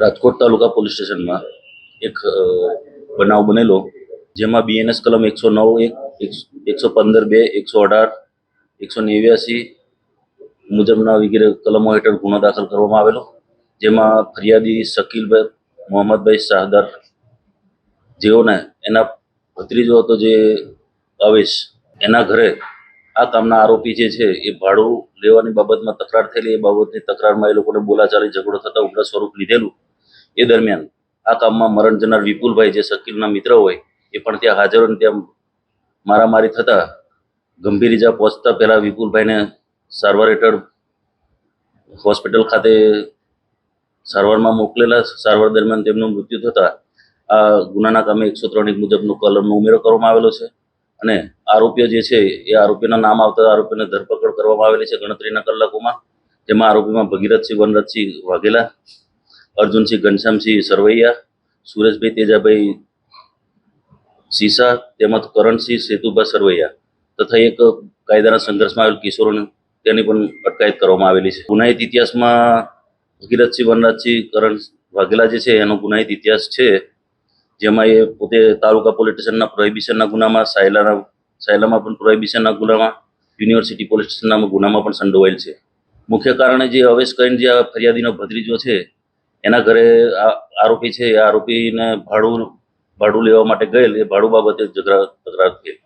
રાજકોટ તાલુકા police સ્ટેશનમાં એક બનાવ બનેલો, જેમાં BNS કલમ 109(1), 115(2), 118, 189 મુજબના વગેરે કલમો હેઠળ ગુનો દાખલ કરવામાં આવેલો, જેમાં ફરિયાદી શકીલભાઈ મોહમ્મદભાઈ શાહદાર, જેઓને એના ભત્રીજો હતો જે અવેશ, એના ઘરે આ કામના આરોપી જે છે એ ભાડું લેવાની બાબતમાં તકરાર થયેલી. એ બાબતની તકરારમાં એ લોકોને બોલાચાલી ઝઘડો થતા ઉગ્ર સ્વરૂપ લીધેલું. એ દરમિયાન આ કામમાં મરણ જનાર વિપુલભાઈ, જે શકીલના મિત્ર હોય, એ પણ ત્યાં હાજર હોય. ત્યાં મારામારી થતા ગંભીર ઇજા પહોંચતા પહેલા વિપુલભાઈને સારવાર હેઠળ હોસ્પિટલ ખાતે સારવારમાં મોકલેલા. સારવાર દરમિયાન તેમનું મૃત્યુ થતા આ ગુનાના કામે 103(1) મુજબનો કલમનો ઉમેરો કરવામાં આવેલો છે. અને આરોપીઓ જે છે એ આરોપીના નામ આવતા આરોપીને ધરપકડ કરવામાં આવેલી છે ગણતરીના કલાકોમાં. જેમાં આરોપીમાં ભગીરથસિંહ વનરાજસિંહ વાઘેલા, અર્જુનસિંહ ઘનશ્યામસિંહ સરવૈયા, સુરેશભાઈ તેજાભાઈ સીસા તેમજ કરણસિંહ સેતુભા સરવૈયા તથા એક કાયદાના સંઘર્ષમાં આવેલ કિશોરોને તેની પણ અટકાયત કરવામાં આવેલી છે. ગુનાહિત ઇતિહાસમાં ભગીરથસિંહ વનરાજસિંહ કરણ વાઘેલા જે છે એનો ગુનાહિત ઇતિહાસ છે, જેમાં એ પોતે તાલુકા પોલીસ સ્ટેશનના પ્રોહિબિશનના ગુનામાં, સાયલામાં પણ પ્રોહિબિશનના ગુનામાં, યુનિવર્સિટી પોલીસ સ્ટેશનના ગુનામાં પણ સંડોવાયેલ છે. મુખ્ય કારણે જે અવેશ કરીને જે આ ફરિયાદીનો ભત્રીજો છે એના ઘરે આરોપી છે, એ આરોપીને ભાડું લેવા માટે ગયેલ, એ ભાડું બાબતે તકરાર થઈ.